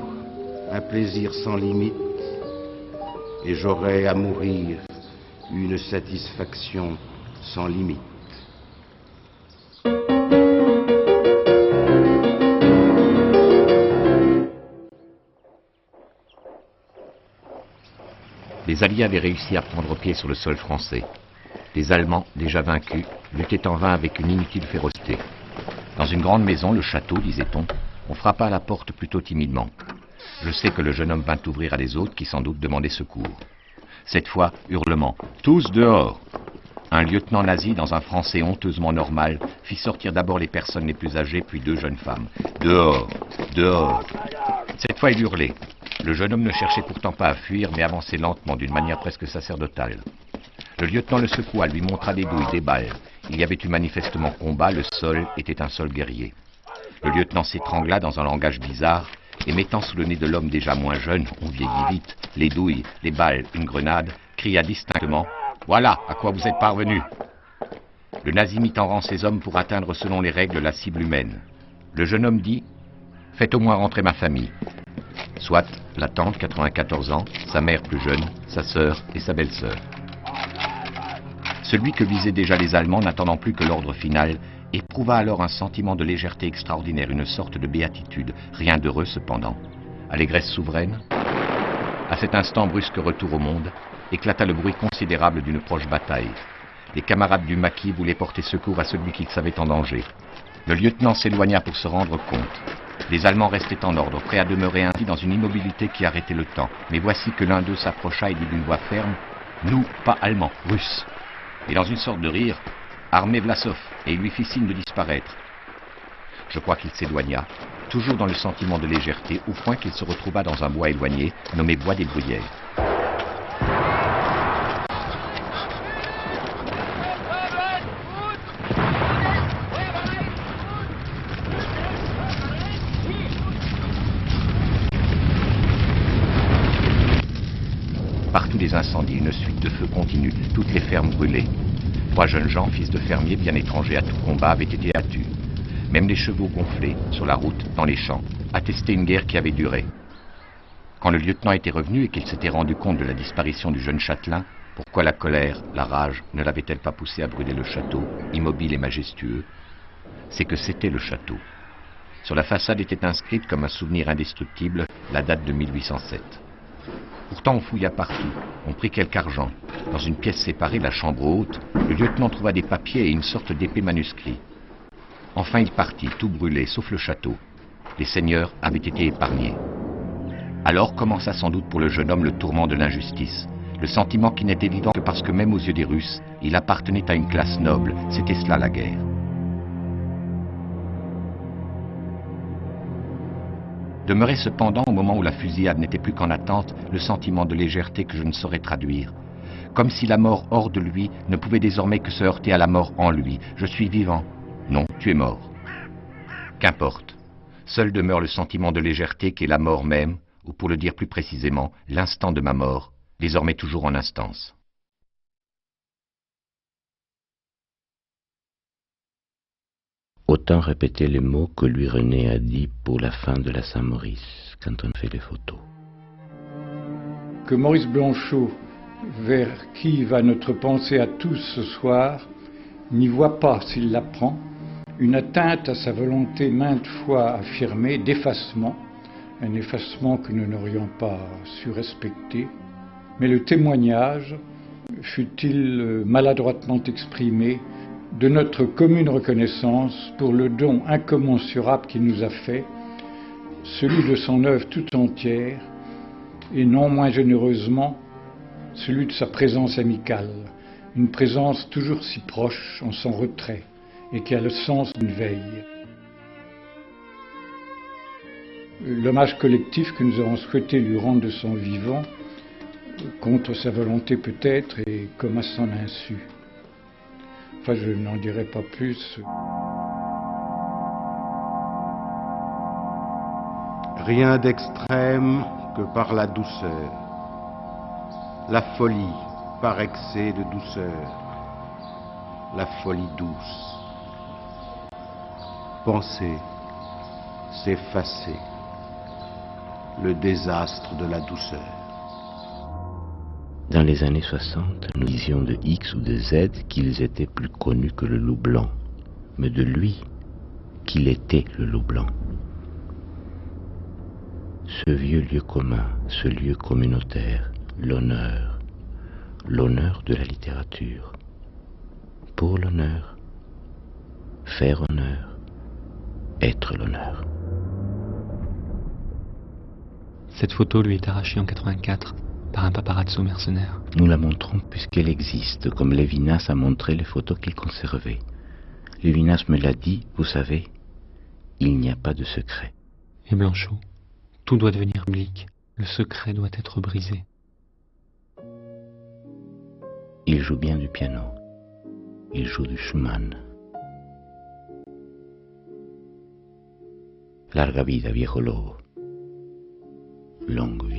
un plaisir sans limite et j'aurai à mourir une satisfaction sans limite. Les Alliés avaient réussi à prendre pied sur le sol français. Les Allemands, déjà vaincus, luttaient en vain avec une inutile férocité. Dans une grande maison, le château, disait-on, on frappa à la porte plutôt timidement. Je sais que le jeune homme vint ouvrir à des autres qui sans doute demandaient secours. Cette fois, hurlement, « Tous dehors !» Un lieutenant nazi, dans un français honteusement normal, fit sortir d'abord les personnes les plus âgées, puis 2 jeunes femmes. « Dehors ! Dehors !» Cette fois, il hurlait. Le jeune homme ne cherchait pourtant pas à fuir, mais avançait lentement, d'une manière presque sacerdotale. Le lieutenant le secoua, lui montra des douilles, des balles. Il y avait eu manifestement combat, le sol était un sol guerrier. Le lieutenant s'étrangla dans un langage bizarre, et mettant sous le nez de l'homme déjà moins jeune, on vieillit vite, les douilles, les balles, une grenade, cria distinctement « Voilà à quoi vous êtes parvenus !» Le nazi mit en rang ses hommes pour atteindre selon les règles la cible humaine. Le jeune homme dit « Faites au moins rentrer ma famille ». Soit la tante, 94 ans, sa mère plus jeune, sa sœur et sa belle-sœur. Celui que visaient déjà les Allemands, n'attendant plus que l'ordre final, éprouva alors un sentiment de légèreté extraordinaire, une sorte de béatitude, rien d'heureux cependant. Allégresse souveraine. À cet instant, brusque retour au monde, éclata le bruit considérable d'une proche bataille. Les camarades du maquis voulaient porter secours à celui qu'ils savaient en danger. Le lieutenant s'éloigna pour se rendre compte. Les Allemands restaient en ordre, prêts à demeurer ainsi dans une immobilité qui arrêtait le temps. Mais voici que l'un d'eux s'approcha et dit d'une voix ferme « Nous, pas Allemands, Russes !» Et dans une sorte de rire, armez Vlasov, et il lui fit signe de disparaître. Je crois qu'il s'éloigna, toujours dans le sentiment de légèreté, au point qu'il se retrouva dans un bois éloigné, nommé Bois des Bruyères. Partout des incendies, une suite de feux continue, toutes les fermes brûlées. 3 jeunes gens, fils de fermiers bien étrangers à tout combat, avaient été abattus. Même les chevaux gonflés, sur la route, dans les champs, attestaient une guerre qui avait duré. Quand le lieutenant était revenu et qu'il s'était rendu compte de la disparition du jeune châtelain, pourquoi la colère, la rage, ne l'avait-elle pas poussé à brûler le château, immobile et majestueux? C'est que c'était le château. Sur la façade était inscrite comme un souvenir indestructible la date de 1807. Pourtant on fouilla partout, on prit quelque argent. Dans une pièce séparée, la chambre haute, le lieutenant trouva des papiers et une sorte d'épée manuscrit. Enfin il partit, tout brûlé, sauf le château. Les seigneurs avaient été épargnés. Alors commença sans doute pour le jeune homme le tourment de l'injustice. Le sentiment qui n'était vivant que parce que même aux yeux des Russes, il appartenait à une classe noble. C'était cela la guerre. Demeurait cependant, au moment où la fusillade n'était plus qu'en attente, le sentiment de légèreté que je ne saurais traduire. Comme si la mort hors de lui ne pouvait désormais que se heurter à la mort en lui. Je suis vivant. Non, tu es mort. Qu'importe. Seul demeure le sentiment de légèreté qu'est la mort même, ou pour le dire plus précisément, l'instant de ma mort, désormais toujours en instance. Autant répéter les mots que lui René a dit pour la fin de la Saint-Maurice, quand on fait les photos. Que Maurice Blanchot, vers qui va notre pensée à tous ce soir, n'y voit pas, s'il l'apprend, une atteinte à sa volonté maintes fois affirmée d'effacement, un effacement que nous n'aurions pas su respecter, mais le témoignage, fut-il maladroitement exprimé, de notre commune reconnaissance pour le don incommensurable qu'il nous a fait, celui de son œuvre tout entière, et non moins généreusement, celui de sa présence amicale, une présence toujours si proche en son retrait, et qui a le sens d'une veille. L'hommage collectif que nous avons souhaité lui rendre de son vivant, contre sa volonté peut-être, et comme à son insu. Enfin, je n'en dirai pas plus. Rien d'extrême que par la douceur. La folie par excès de douceur. La folie douce. Penser, s'effacer. Le désastre de la douceur. Dans les années 60, nous disions de X ou de Z qu'ils étaient plus connus que le loup blanc, mais de lui qu'il était le loup blanc. Ce vieux lieu commun, ce lieu communautaire, l'honneur de la littérature. Pour l'honneur, faire honneur, être l'honneur. Cette photo lui est arrachée en 84 par un paparazzo mercenaire. Nous la montrons puisqu'elle existe, comme Lévinas a montré les photos qu'il conservait. Lévinas me l'a dit, vous savez, il n'y a pas de secret. Et Blanchot, tout doit devenir public. Le secret doit être brisé. Il joue bien du piano. Il joue du Schumann. Larga vida, viejo lobo. Longue vie.